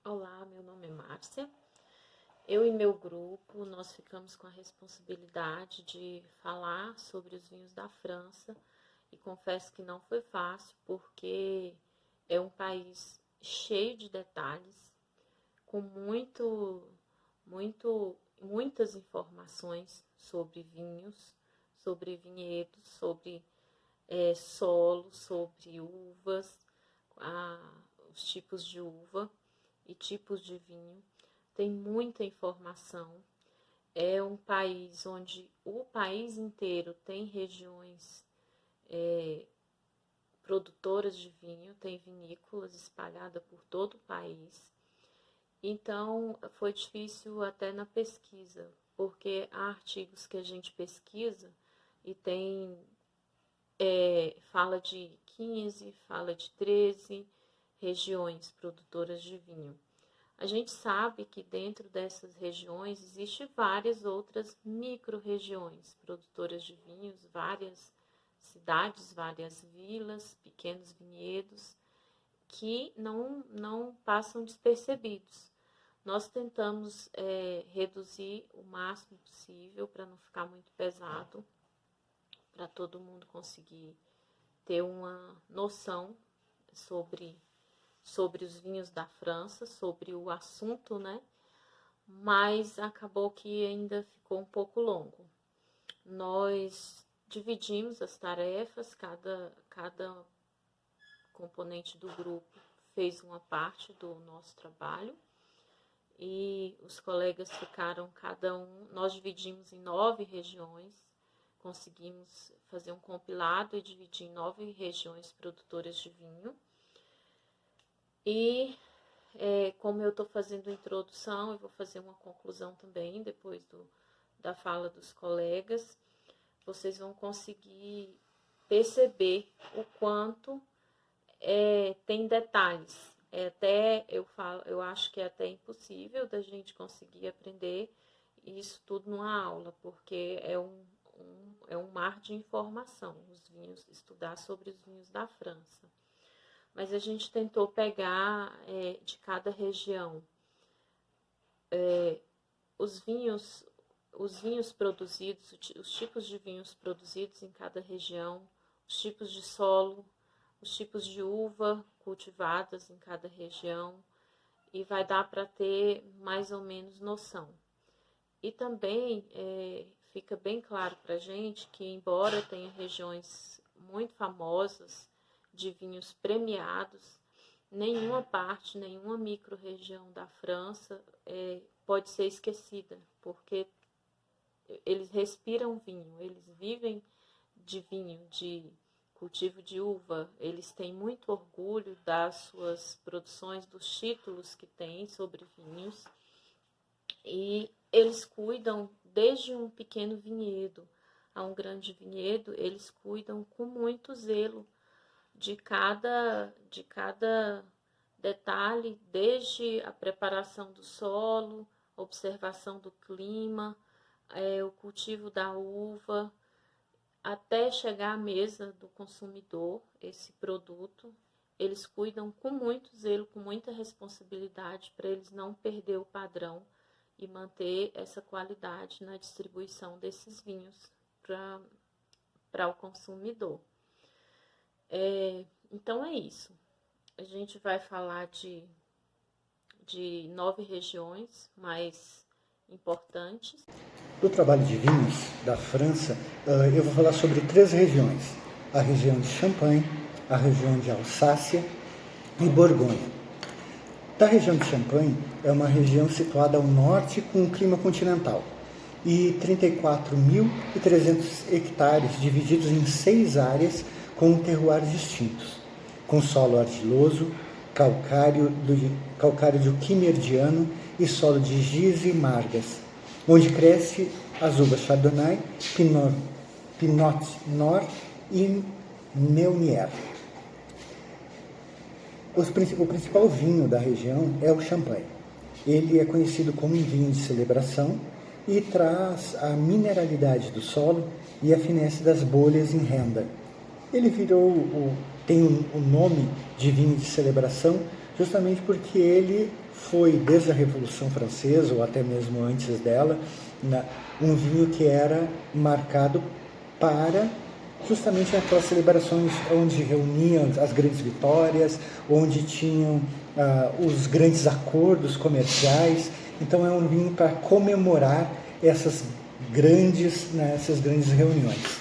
Olá, meu nome é Márcia. Eu e meu grupo, nós ficamos com a responsabilidade de falar sobre os vinhos da França e confesso que não foi fácil porque é um país cheio de detalhes, com muitas informações sobre vinhos, sobre vinhedos, sobre solo, sobre uvas, os tipos de uva e tipos de vinho. Tem muita informação. É um país onde o país inteiro tem regiões produtoras de vinho, tem vinícolas espalhadas por todo o país. Então, foi difícil até na pesquisa, porque há artigos que a gente pesquisa e tem fala de 15, fala de 13 regiões produtoras de vinho. A gente sabe que dentro dessas regiões existem várias outras micro-regiões produtoras de vinhos, várias cidades, várias vilas, pequenos vinhedos, que não passam despercebidos. Nós tentamos reduzir o máximo possível para não ficar muito pesado, para todo mundo conseguir ter uma noção sobre os vinhos da França, sobre o assunto, né? Mas acabou que ainda ficou um pouco longo. Nós dividimos as tarefas, cada componente do grupo fez uma parte do nosso trabalho e os colegas ficaram nós dividimos em 9 regiões, conseguimos fazer um compilado e dividir em 9 regiões produtoras de vinho. E como eu estou fazendo a introdução, eu vou fazer uma conclusão também, depois da fala dos colegas, vocês vão conseguir perceber o quanto tem detalhes. Eu acho que é até impossível da gente conseguir aprender isso tudo numa aula, porque é um mar de informação, estudar sobre os vinhos da França. Mas a gente tentou pegar de cada região os vinhos produzidos, os tipos de vinhos produzidos em cada região, os tipos de solo, os tipos de uva cultivadas em cada região, e vai dar para ter mais ou menos noção. E também fica bem claro para a gente que, embora tenha regiões muito famosas de vinhos premiados, nenhuma micro-região da França pode ser esquecida, porque eles respiram vinho, eles vivem de vinho, de cultivo de uva, eles têm muito orgulho das suas produções, dos títulos que têm sobre vinhos, e eles cuidam desde um pequeno vinhedo a um grande vinhedo, eles cuidam com muito zelo de cada detalhe, desde a preparação do solo, observação do clima, o cultivo da uva, até chegar à mesa do consumidor, esse produto. Eles cuidam com muito zelo, com muita responsabilidade, para eles não perder o padrão e manter essa qualidade na distribuição desses vinhos para o consumidor. Então é isso. A gente vai falar de 9 regiões mais importantes. Do trabalho de vinhos da França, eu vou falar sobre 3 regiões. A região de Champagne, a região de Alsácia e Borgonha. Da região de Champagne é uma região situada ao norte com um clima continental e 34.300 hectares divididos em 6 áreas com terroirs distintos, com solo argiloso, calcário do quimerdiano e solo de giz e margas, onde cresce as uvas Chardonnay, Pinot Noir e Meunier. O principal vinho da região é o Champagne. Ele é conhecido como um vinho de celebração e traz a mineralidade do solo e a finesse das bolhas em renda. Ele tem o nome de vinho de celebração justamente porque ele foi, desde a Revolução Francesa, ou até mesmo antes dela, um vinho que era marcado para justamente aquelas celebrações onde reuniam as grandes vitórias, onde tinham os grandes acordos comerciais. Então é um vinho para comemorar essas grandes reuniões.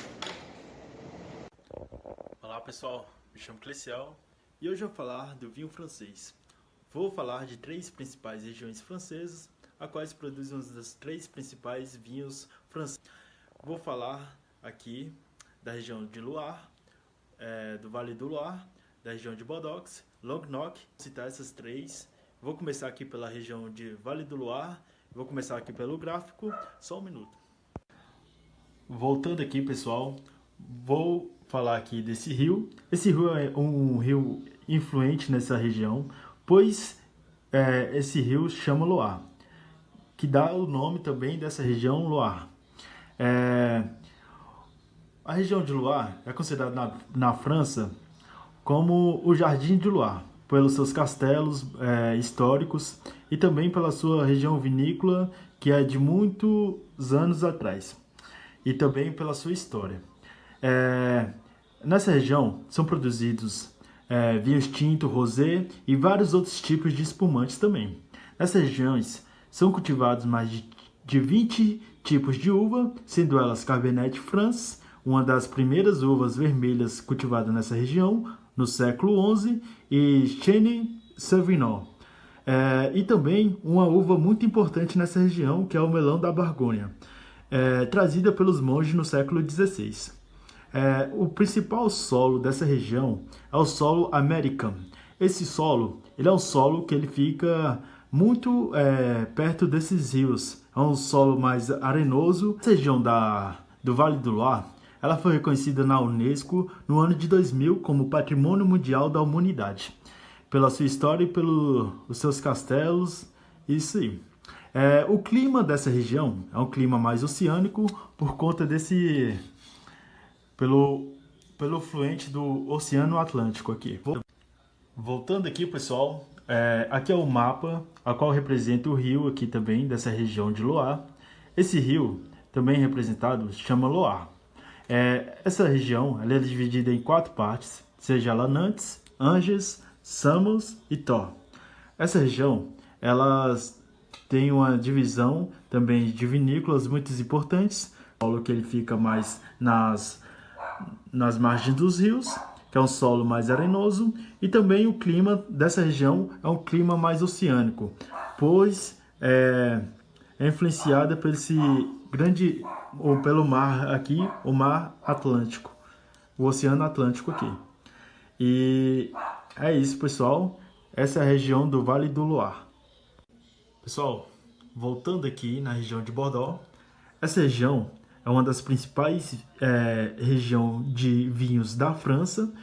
Olá pessoal, me chamo Clecial e hoje eu vou falar do vinho francês. Vou falar de 3 principais regiões francesas, a quais produzem um dos 3 principais vinhos franceses. Vou falar aqui da região de Loire, do Vale do Loire, da região de Bordeaux, Languedoc. Vou citar essas 3. Vou começar aqui pela região de Vale do Loire, vou começar aqui pelo gráfico, só um minuto. Voltando aqui pessoal, vou falar aqui desse rio. Esse rio é um rio influente nessa região, pois esse rio chama Loire, que dá o nome também dessa região Loire. A região de Loire é considerada na França como o Jardim de Loire, pelos seus castelos históricos e também pela sua região vinícola, que é de muitos anos atrás, e também pela sua história. Nessa região são produzidos vinhos tinto, rosé e vários outros tipos de espumantes também. Nessas regiões são cultivados mais de 20 tipos de uva, sendo elas Cabernet Franc, uma das primeiras uvas vermelhas cultivadas nessa região, no século XI, e Chêne Sauvignon. E também uma uva muito importante nessa região, que é o melão da Borgonha, trazida pelos monges no século XVI. O principal solo dessa região é o solo American. Esse solo, ele é um solo que ele fica muito perto desses rios. É um solo mais arenoso. Essa região do Vale do Loire, ela foi reconhecida na Unesco no ano de 2000 como Patrimônio Mundial da Humanidade, pela sua história e pelos seus castelos, isso aí. O clima dessa região é um clima mais oceânico por conta pelo fluente do Oceano Atlântico aqui. Voltando aqui, pessoal, aqui é o mapa, a qual representa o rio aqui também, dessa região de Loire. Esse rio, também representado, se chama Loire. Essa região ela é dividida em 4 partes, seja ela Nantes, Angers, Samos e Tours. Essa região, elas tem uma divisão também de vinícolas muito importantes, solo que ele fica mais nas margens dos rios, que é um solo mais arenoso, e também o clima dessa região é um clima mais oceânico, pois é influenciada por esse grande, ou pelo mar aqui, o mar Atlântico, o Oceano Atlântico aqui. E é isso, pessoal, essa é a região do Vale do Loire. Pessoal, voltando aqui na região de Bordeaux, essa região é uma das principais regiões de vinhos da França.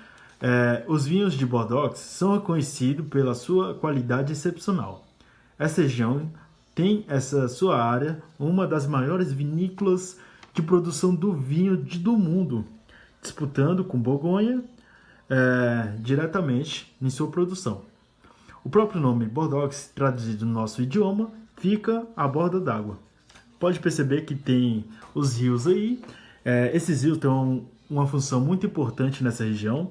Os vinhos de Bordeaux são reconhecidos pela sua qualidade excepcional. Essa região tem essa sua área, uma das maiores vinícolas de produção do vinho do mundo, disputando com Borgonha diretamente em sua produção. O próprio nome Bordeaux, traduzido no nosso idioma, fica à borda d'água. Pode perceber que tem os rios aí. Esses rios têm uma função muito importante nessa região,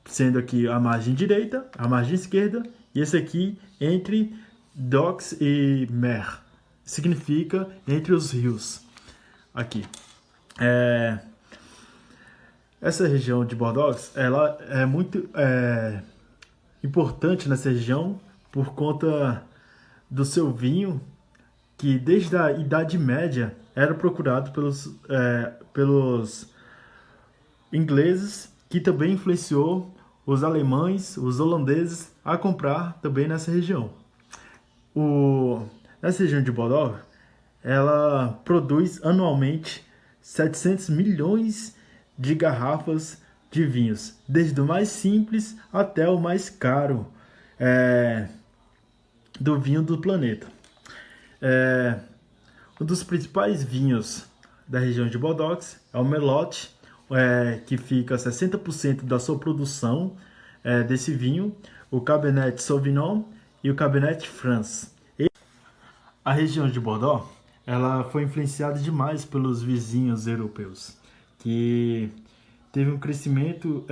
sendo aqui a margem direita, a margem esquerda, e esse aqui entre Dox e Mer, significa entre os rios. Aqui. Essa região de Bordeaux, ela é muito importante nessa região por conta do seu vinho, que desde a Idade Média era procurado pelos ingleses, que também influenciou os alemães, os holandeses a comprar também nessa região. Essa região de Bordeaux, ela produz anualmente 700 milhões de garrafas de vinhos, desde o mais simples até o mais caro do vinho do planeta. Um dos principais vinhos da região de Bordeaux é o Merlot, que fica 60% da sua produção desse vinho, o Cabernet Sauvignon e o Cabernet Franc. A região de Bordeaux, ela foi influenciada demais pelos vizinhos europeus, que teve um crescimento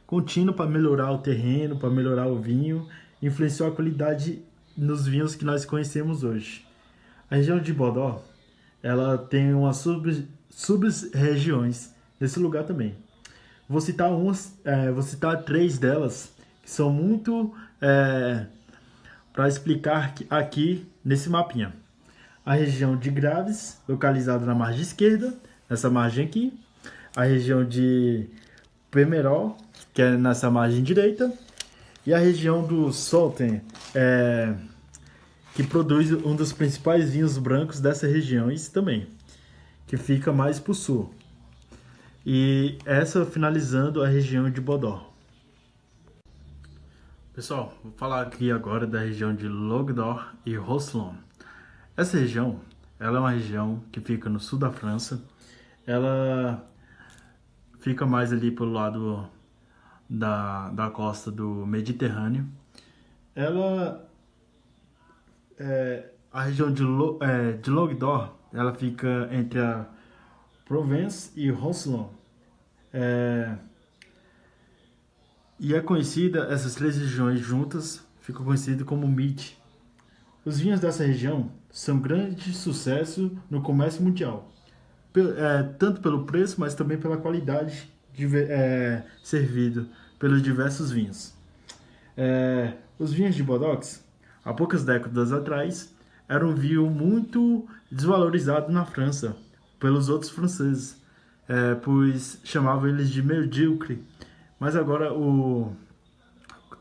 contínuo para melhorar o terreno, para melhorar o vinho, influenciou a qualidade nos vinhos que nós conhecemos hoje. A região de Bordeaux, ela tem umas sub-regiões nesse lugar também. Vou citar três delas que são muito para explicar aqui nesse mapinha. A região de Graves, localizada na margem esquerda, nessa margem aqui. A região de Pomerol, que é nessa margem direita. E a região do Solten, que produz um dos principais vinhos brancos dessas regiões também, que fica mais para o sul. E essa finalizando a região de Bordeaux. Pessoal, vou falar aqui agora da região de Languedoc e Roussillon. Essa região, ela é uma região que fica no sul da França. Ela fica mais ali pelo lado da costa do Mediterrâneo. A região de Languedoc, ela fica entre a Provence e Roussillon. E é conhecida, essas três regiões juntas, ficam conhecidas como MID. Os vinhos dessa região são grande sucesso no comércio mundial, tanto pelo preço, mas também pela qualidade servido pelos diversos vinhos. Os vinhos de Bordeaux, há poucas décadas atrás, eram um vinho muito desvalorizado na França pelos outros franceses, pois chamavam eles de medíocre. Mas agora,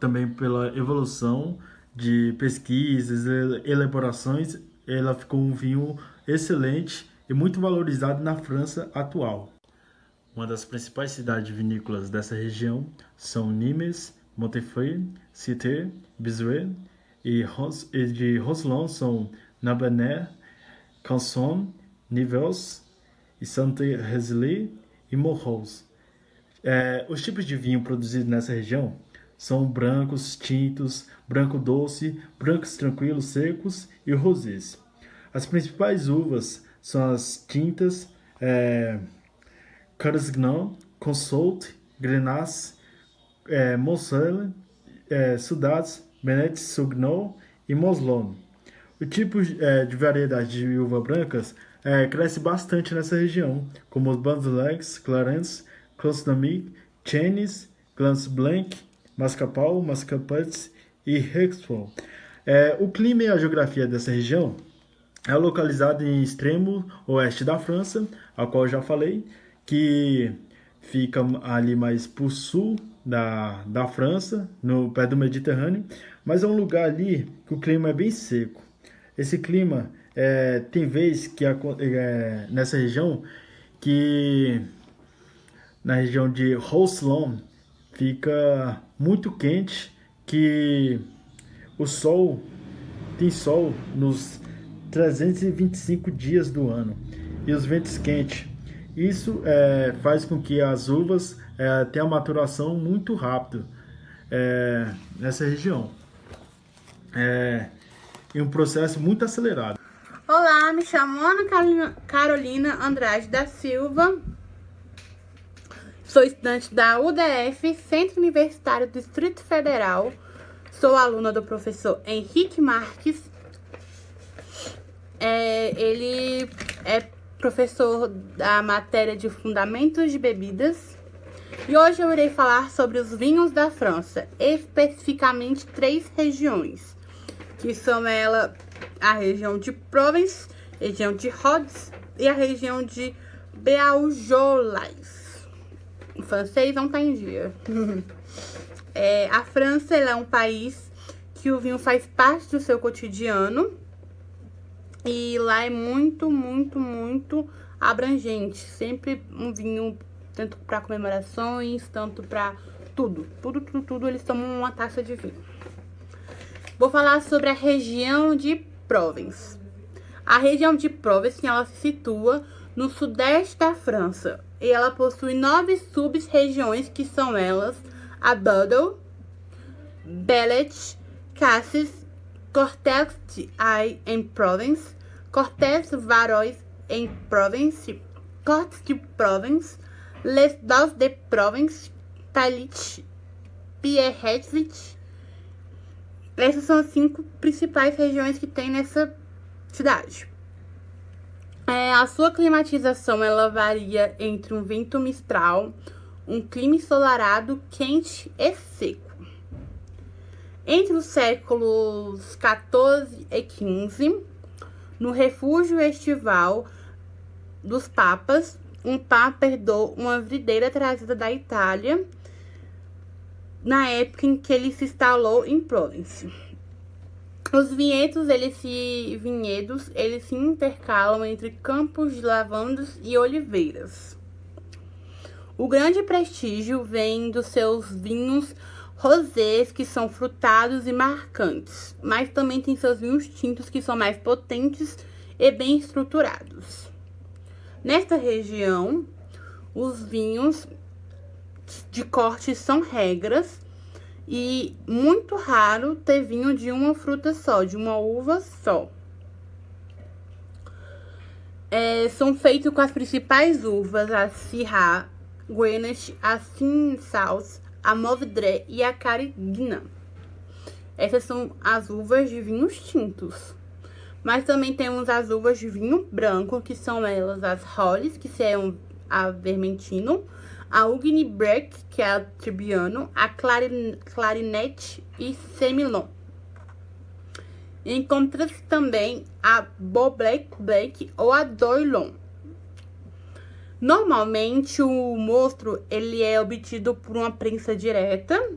também pela evolução de pesquisas, elaborações, ela ficou um vinho excelente e muito valorizado na França atual. Uma das principais cidades vinícolas dessa região são Nimes, Montpellier, Cité, Bizuet, e de Roussillon são Nabanère, Canson, Nivelles, Saint-Rézilly e Morros. Os tipos de vinho produzidos nessa região são brancos, tintos, branco doce, brancos tranquilos, secos e rosés. As principais uvas são as tintas Carignan, Consort, Grenache, Moselle, Sudats, Benet Sauvignon e Moslon. O tipo de variedade de uva brancas cresce bastante nessa região, como os Bandelegs, Clarence, Clos-Damier, Chenis, Glans Blanc, Mascapau, Mascapetes e Rexpol. O clima e a geografia dessa região é localizado em extremo oeste da França, a qual eu já falei, que fica ali mais para o sul da França, no pé do Mediterrâneo, mas é um lugar ali que o clima é bem seco. Esse clima tem vez que nessa região, que na região de Roussillon fica muito quente, que tem sol nos 325 dias do ano e os ventos quentes. Isso faz com que as uvas tenham a maturação muito rápido nessa região. Em um processo muito acelerado. Olá, me chamo Ana Carolina Andrade da Silva. Sou estudante da UDF, Centro Universitário do Distrito Federal. Sou aluna do professor Henrique Marques. Ele é professor da matéria de Fundamentos de Bebidas. E hoje eu irei falar sobre os vinhos da França, especificamente 3 regiões, que são a região de Provence, região de Rhodes e a região de Beaujolais. O francês não tá em dia. A França é um país que o vinho faz parte do seu cotidiano. E lá é muito, muito, muito abrangente. Sempre um vinho, tanto para comemorações, tanto para tudo. Tudo, eles tomam uma taça de vinho. Vou falar sobre a região de Provence. A região de Provence, ela se situa no sudeste da França. E ela possui 9 sub-regiões, que são elas: a Bordeaux, Bellet, Cassis, Cortex d'Aix em Provence, Cortex Varois em Provence, Cortes de Provence, Les Dos de Provence, Talit, Pierrefitte. Essas são as 5 principais regiões que tem nessa cidade. A sua climatização ela varia entre um vento mistral, um clima ensolarado, quente e seco. Entre os séculos XIV e XV, no refúgio estival dos papas, um papa herdou uma videira trazida da Itália na época em que ele se instalou em Provence. Os vinhedos, eles se intercalam entre campos de lavandas e oliveiras. O grande prestígio vem dos seus vinhos rosés, que são frutados e marcantes, mas também tem seus vinhos tintos, que são mais potentes e bem estruturados. Nesta região, os vinhos de corte são regras e muito raro ter vinho de uma fruta só, de uma uva só. São feitos com as principais uvas, a Syrah, Grenache, a Cinsault, a Mourvedre e a Carignan. Essas são as uvas de vinhos tintos. Mas também temos as uvas de vinho branco, que são elas as Rolles, que são a Vermentino, a Ugni Breck, que é a Trebbiano, a Clarinette e Semillon. Encontra-se também a Beaubec Black ou a Doillon. Normalmente, o mosto ele é obtido por uma prensa direta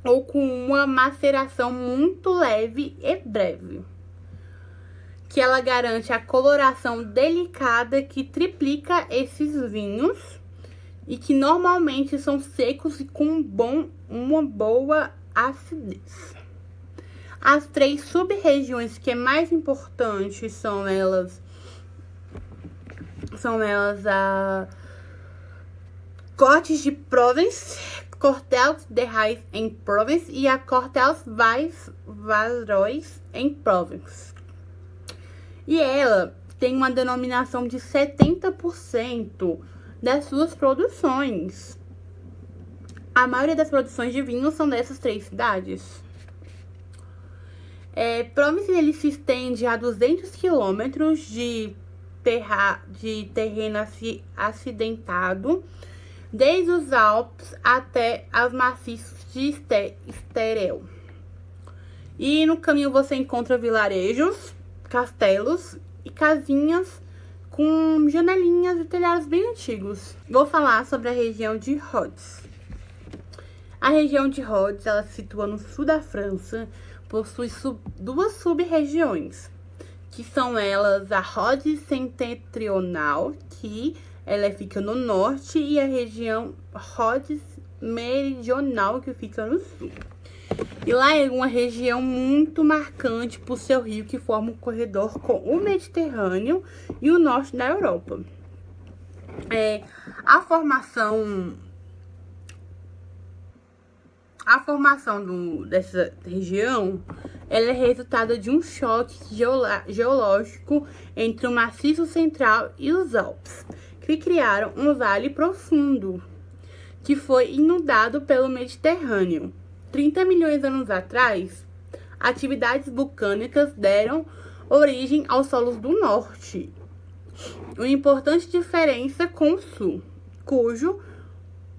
ou com uma maceração muito leve e breve, que ela garante a coloração delicada que triplica esses vinhos e que normalmente são secos e com uma boa acidez. As 3 sub-regiões que é mais importante são elas a Cortes de Provence, Cortex de Raiz em Provence e a Cortex Varois em Provence. E ela tem uma denominação de 70% das suas produções. A maioria das produções de vinho são dessas 3 cidades. Provence ele se estende a 200 quilômetros de terreno acidentado, desde os Alpes até os maciços de Sterel. E no caminho você encontra vilarejos, castelos e casinhas com janelinhas e telhados bem antigos. Vou falar sobre a região de Rhodes. A região de Rhodes, ela se situa no sul da França, possui 2 sub-regiões, que são elas a Rhodes Setentrional, que ela fica no norte, e a região Rhodes Meridional, que fica no sul. E lá é uma região muito marcante por seu rio, que forma um corredor com o Mediterrâneo e o norte da Europa. A formação dessa região ela é resultado de um choque geológico entre o Maciço Central e os Alpes, que criaram um vale profundo, que foi inundado pelo Mediterrâneo. 30 milhões de anos atrás, atividades vulcânicas deram origem aos solos do norte, uma importante diferença com o sul, cujo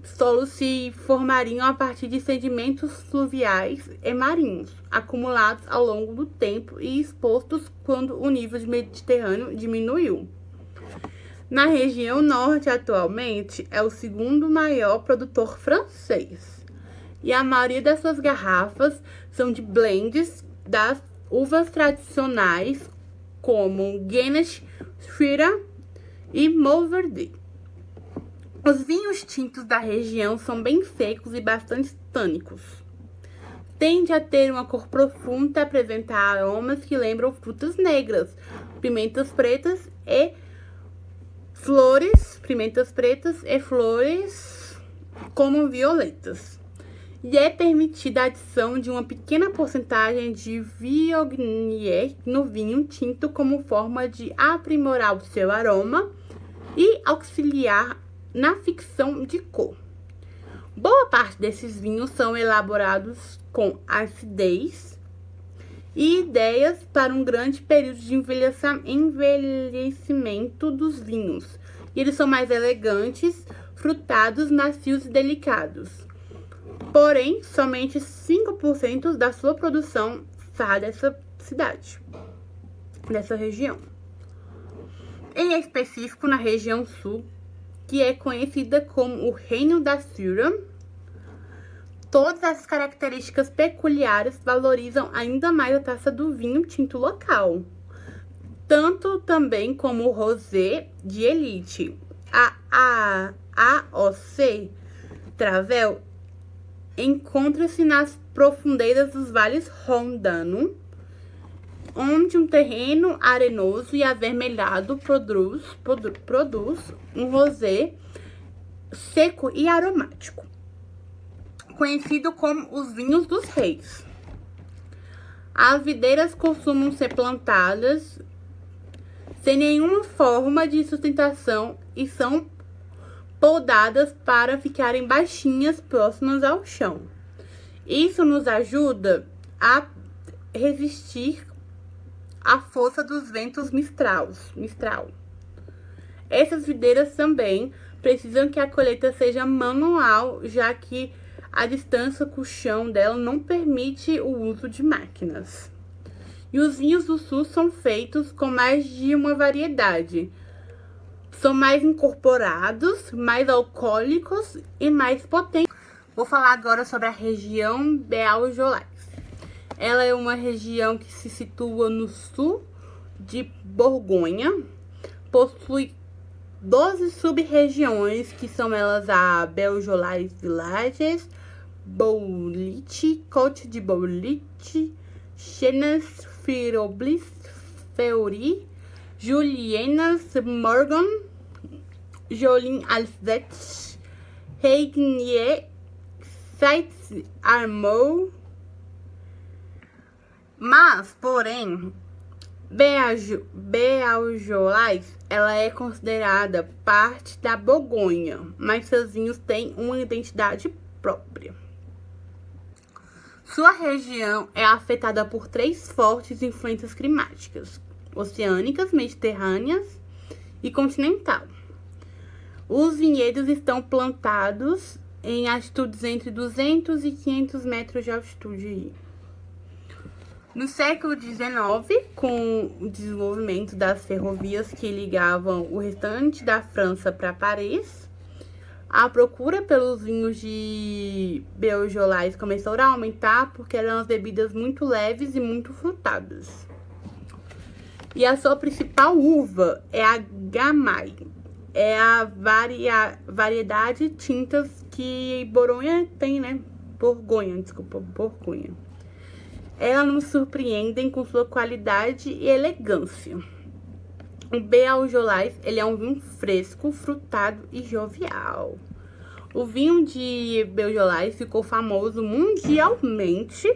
solos se formariam a partir de sedimentos fluviais e marinhos, acumulados ao longo do tempo e expostos quando o nível do Mediterrâneo diminuiu. Na região norte, atualmente, é o 2º maior produtor francês, e a maioria das suas garrafas são de blends das uvas tradicionais, como Grenache, Syrah e Mourvedre. Os vinhos tintos da região são bem secos e bastante tânicos. Tende a ter uma cor profunda e apresentar aromas que lembram frutas negras, pimentas pretas e flores como violetas. e é permitida a adição de uma pequena porcentagem de Viognier no vinho tinto como forma de aprimorar o seu aroma e auxiliar na fixação de cor. Boa parte desses vinhos são elaborados com acidez e ideias para um grande período de envelhecimento dos vinhos. E eles são mais elegantes, frutados, macios e delicados. Porém, somente 5% da sua produção sai dessa cidade, dessa região. Em específico, na região sul, que é conhecida como o Reino da Syrah, todas as características peculiares valorizam ainda mais a taça do vinho tinto local, tanto também como o rosé de elite. A AOC Travel encontra-se nas profundezas dos vales Rondano, onde um terreno arenoso e avermelhado produz um rosé seco e aromático, conhecido como os vinhos dos reis. As videiras costumam ser plantadas sem nenhuma forma de sustentação e são podadas para ficarem baixinhas, próximas ao chão. Isso nos ajuda a resistir à força dos ventos mistral. Essas videiras também precisam que a colheita seja manual, já que a distância com o chão dela não permite o uso de máquinas. E os vinhos do sul são feitos com mais de uma variedade. São mais incorporados, mais alcoólicos e mais potentes. Vou falar agora sobre a região Beaujolais. Ela é uma região que se situa no sul de Borgonha. Possui 12 sub-regiões, que são elas a Beaujolais Villages, Bouliche, Côte de Bouliche, Chenas, Firoblis, Feury, Julienas, Morgon, Jolin Alzette, Regnier, Sites Armou. Mas, porém, Beaujolais, ela é considerada parte da Borgonha, mas seus vinhos têm uma identidade própria. Sua região é afetada por 3 fortes influências climáticas: oceânicas, mediterrâneas e continental. Os vinhedos estão plantados em altitudes entre 200 e 500 metros de altitude. No século XIX, com o desenvolvimento das ferrovias que ligavam o restante da França para Paris, a procura pelos vinhos de Beaujolais começou a aumentar porque eram as bebidas muito leves e muito frutadas. E a sua principal uva é a Gamay. É a variedade de tintas que Borgonha tem, né? Borgonha. Elas nos surpreendem com sua qualidade e elegância. O Beaujolais, ele é um vinho fresco, frutado e jovial. O vinho de Beaujolais ficou famoso mundialmente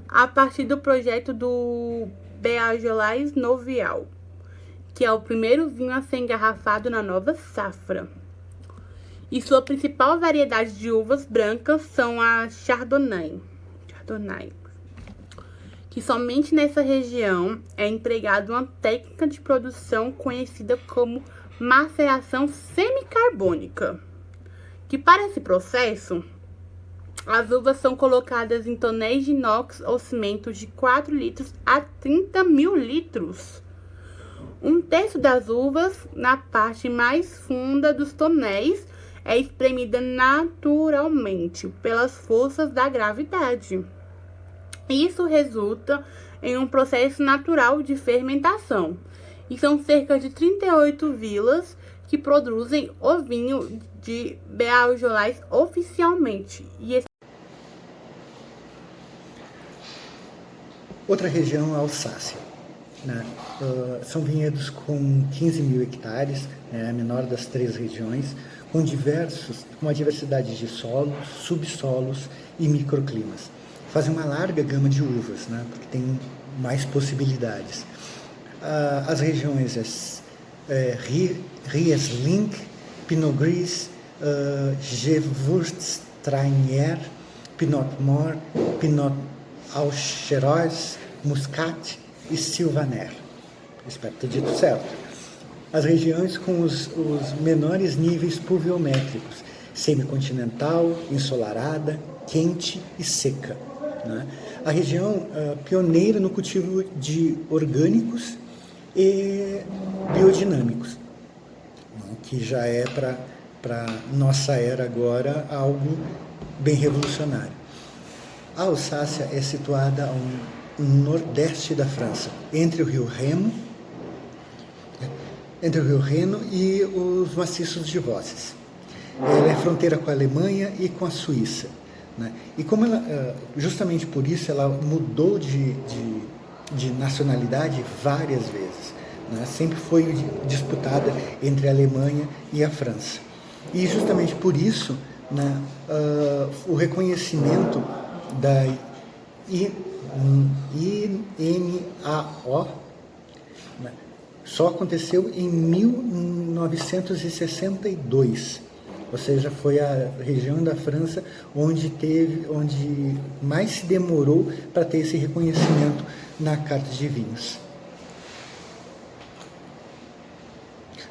a partir do projeto do Beaujolais Nouveau, que é o primeiro vinho a ser engarrafado na nova safra. E sua principal variedade de uvas brancas são a Chardonnay, que somente nessa região é empregada uma técnica de produção conhecida como maceração semicarbônica, que para esse processo, as uvas são colocadas em tonéis de inox ou cimento de 4 litros a 30 mil litros. Um terço das uvas, na parte mais funda dos tonéis, é espremida naturalmente pelas forças da gravidade. Isso resulta em um processo natural de fermentação. E são cerca de 38 vilas que produzem o vinho de Beaujolais oficialmente. Outra região é a Alsácia, né? São vinhedos com 15 mil hectares, né? A menor das 3 regiões, com uma diversidade de solos, subsolos e microclimas. Fazem uma larga gama de uvas, né, porque tem mais possibilidades. As regiões Riesling, Pinot Gris, Gewürztraminer, Pinot Noir, Pinot Auxerrois, Muscat e Sylvaner. Espero ter dito certo. As regiões com os menores níveis pluviométricos, semicontinental, ensolarada, quente e seca. Né? A região pioneira no cultivo de orgânicos e biodinâmicos, né? Que já é para nossa era agora algo bem revolucionário. A Alsácia é situada ao nordeste da França, entre o rio Reno e os maciços de Vosges. Ela é fronteira com a Alemanha e com a Suíça, né? E como ela, justamente por isso, ela mudou de nacionalidade várias vezes, né? Sempre foi disputada entre a Alemanha e a França. E justamente por isso, né, o reconhecimento da INAO, né, só aconteceu em 1962, ou seja, foi a região da França onde mais se demorou para ter esse reconhecimento na Carta de Vinhos.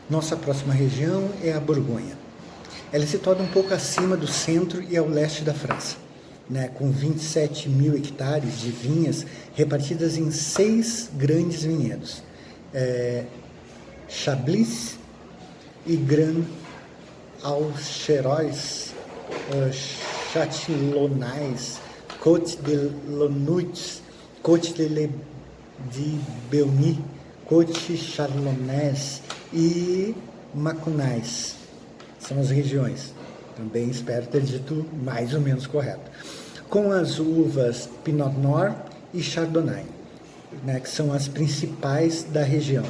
Nossa próxima região é a Borgonha. Ela é situada um pouco acima do centro e ao leste da França, né, com 27 mil hectares de vinhas repartidas em 6 grandes vinhedos. Chablis e Grand Auxerrois, Châtillonnais, Côte de Lonut, Côte de Beauny, Côte Chalonnaise e Macunais. São as regiões. Também espero ter dito mais ou menos correto. Com as uvas Pinot Noir e Chardonnay, né, que são as principais da região.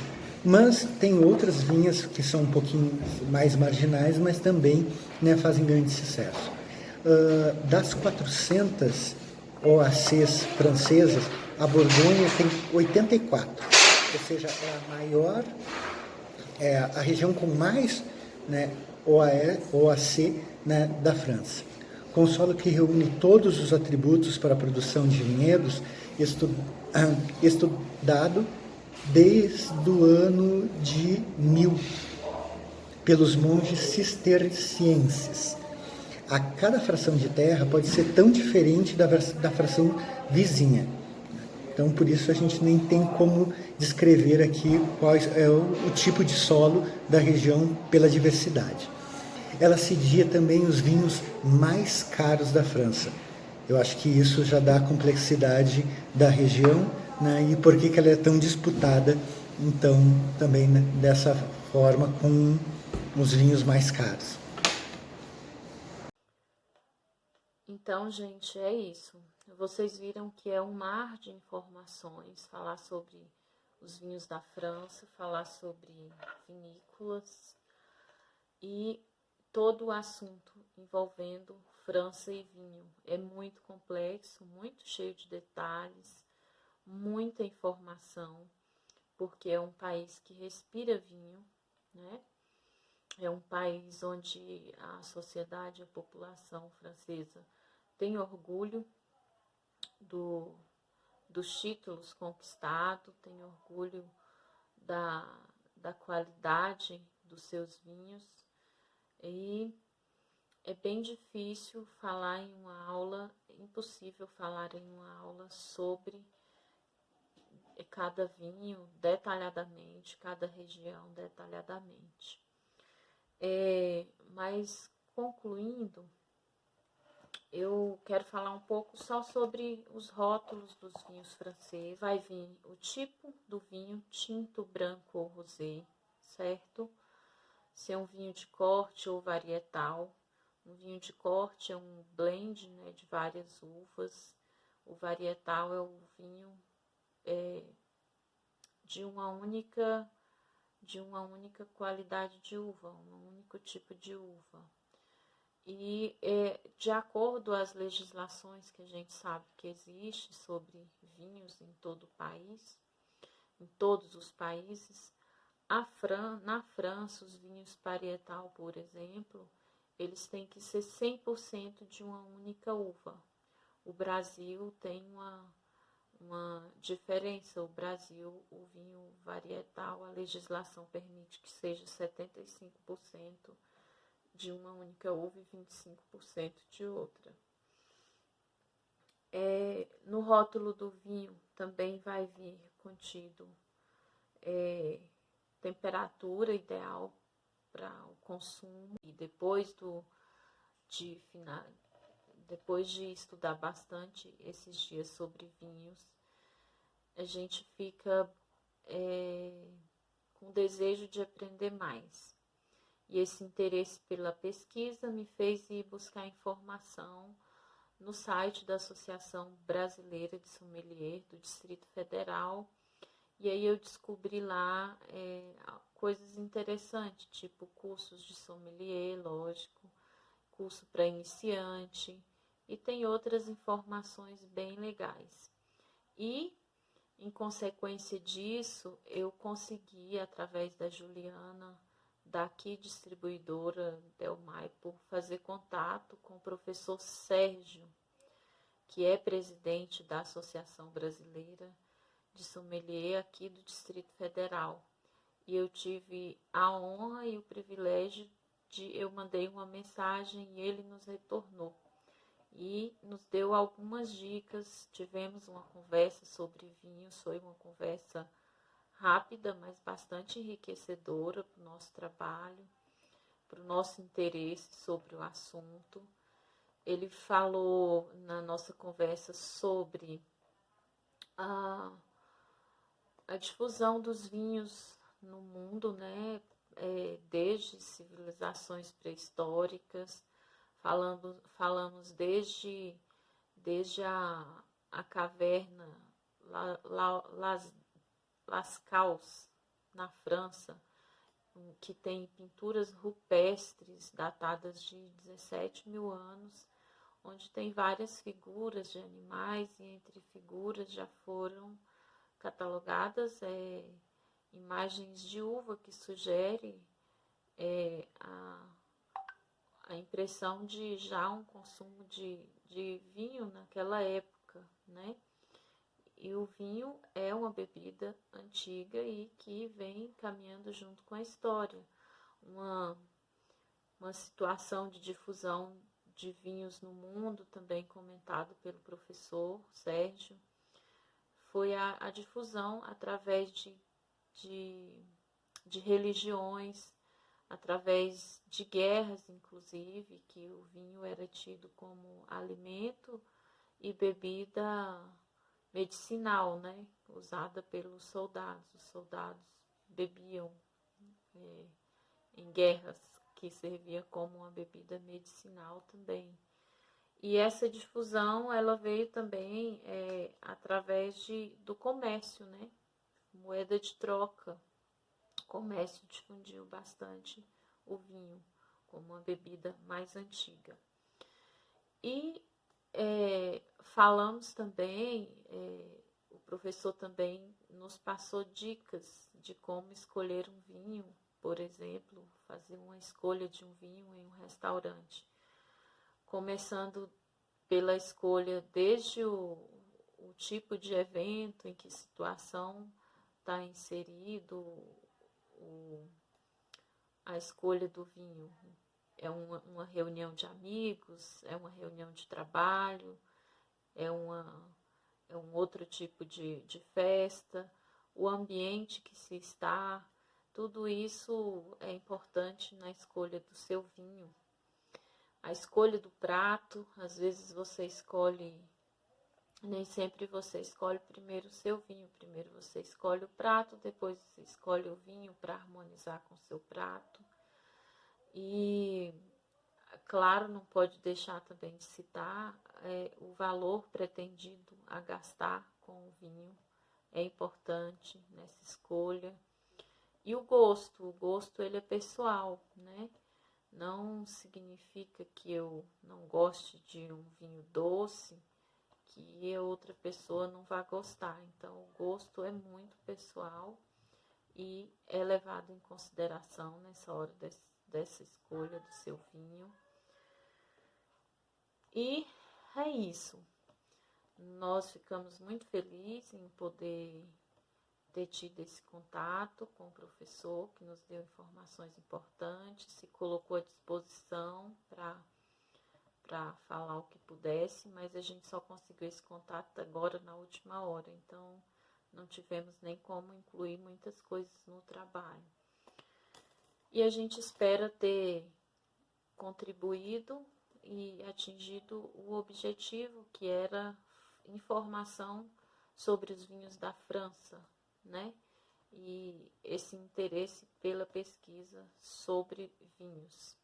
Mas tem outras vinhas que são um pouquinho mais marginais, mas também, né, fazem grande sucesso. Das 400 OACs francesas, a Borgonha tem 84, ou seja, é a maior, é a região com mais, né, OAC, né, da França. Com solo que reúne todos os atributos para a produção de vinhedos, estudado desde o ano de 1000 pelos monges cistercienses. A cada fração de terra pode ser tão diferente da fração vizinha. Então, por isso, a gente nem tem como descrever aqui qual é o tipo de solo da região pela diversidade. Ela cedia também os vinhos mais caros da França. Eu acho que isso já dá a complexidade da região, né, e por que ela é tão disputada, então, também, né, dessa forma, com os vinhos mais caros. Então, gente, é isso. Vocês viram que é um mar de informações, falar sobre os vinhos da França, falar sobre vinícolas e todo o assunto envolvendo França e vinho. É muito complexo, muito cheio de detalhes, muita informação, porque é um país que respira vinho, né? É um país onde a sociedade, a população francesa tem orgulho dos títulos conquistados, tem orgulho da qualidade dos seus vinhos, e é bem difícil falar em uma aula, impossível falar em uma aula sobre cada vinho detalhadamente, cada região detalhadamente. Mas concluindo, eu quero falar um pouco só sobre os rótulos dos vinhos franceses. Vai vir o tipo do vinho, tinto, branco ou rosé, certo? Se é um vinho de corte ou varietal. Um vinho de corte é um blend, né, de várias uvas. O varietal é o vinho de uma única de uma única qualidade de uva, um único tipo de uva. E de acordo às legislações que a gente sabe que existe sobre vinhos em todo o país, em todos os países, na França, os vinhos parietal, por exemplo, eles têm que ser 100% de uma única uva. O Brasil tem uma diferença. O Brasil, o vinho varietal, a legislação permite que seja 75% de uma única uva e 25% de outra. No rótulo do vinho também vai vir contido temperatura ideal para o consumo. E depois de estudar bastante esses dias sobre vinhos, a gente fica com desejo de aprender mais. E esse interesse pela pesquisa me fez ir buscar informação no site da Associação Brasileira de Sommelier do Distrito Federal. E aí eu descobri lá coisas interessantes, tipo cursos de sommelier, lógico, curso para iniciante, e tem outras informações bem legais. E, em consequência disso, eu consegui, através da Juliana, daqui distribuidora Del Maipo, fazer contato com o professor Sérgio, que é presidente da Associação Brasileira de Sommelier aqui do Distrito Federal. E eu tive a honra e o privilégio eu mandei uma mensagem e ele nos retornou. E nos deu algumas dicas, tivemos uma conversa sobre vinhos, foi uma conversa rápida, mas bastante enriquecedora para o nosso trabalho, para o nosso interesse sobre o assunto. Ele falou na nossa conversa sobre a difusão dos vinhos no mundo, né? Desde civilizações pré-históricas, falamos desde a caverna Lascaux, na França, que tem pinturas rupestres datadas de 17.000 anos, onde tem várias figuras de animais, e entre figuras já foram catalogadas imagens de uva, que sugere a impressão de já um consumo de vinho naquela época, né? E o vinho é uma bebida antiga e que vem caminhando junto com a história. Uma situação de difusão de vinhos no mundo, também comentado pelo professor Sérgio, foi a difusão através de religiões, através de guerras, inclusive, que o vinho era tido como alimento e bebida medicinal, né? Usada pelos soldados. Os soldados bebiam em guerras, que servia como uma bebida medicinal também. E essa difusão, ela veio também através do comércio, né? Moeda de troca. O comércio difundiu bastante o vinho como uma bebida mais antiga. E falamos também, o professor também nos passou dicas de como escolher um vinho, por exemplo, fazer uma escolha de um vinho em um restaurante. Começando pela escolha desde o tipo de evento, em que situação está inserido a escolha do vinho. É uma reunião de amigos, é uma reunião de trabalho, é um outro tipo de festa, o ambiente que se está, tudo isso é importante na escolha do seu vinho. A escolha do prato, às vezes você escolhe, nem sempre você escolhe primeiro o seu vinho, primeiro você escolhe o prato, depois você escolhe o vinho para harmonizar com o seu prato. E, claro, não pode deixar também de citar o valor pretendido a gastar com o vinho, é importante nessa escolha. E o gosto ele é pessoal, né? Não significa que eu não goste de um vinho doce, que a outra pessoa não vai gostar. Então, o gosto é muito pessoal e é levado em consideração nessa hora dessa escolha do seu vinho. E é isso. Nós ficamos muito felizes em poder ter tido esse contato com o professor, que nos deu informações importantes, se colocou à disposição para falar o que pudesse, mas a gente só conseguiu esse contato agora na última hora, então não tivemos nem como incluir muitas coisas no trabalho. E a gente espera ter contribuído e atingido o objetivo, que era informação sobre os vinhos da França, né? E esse interesse pela pesquisa sobre vinhos.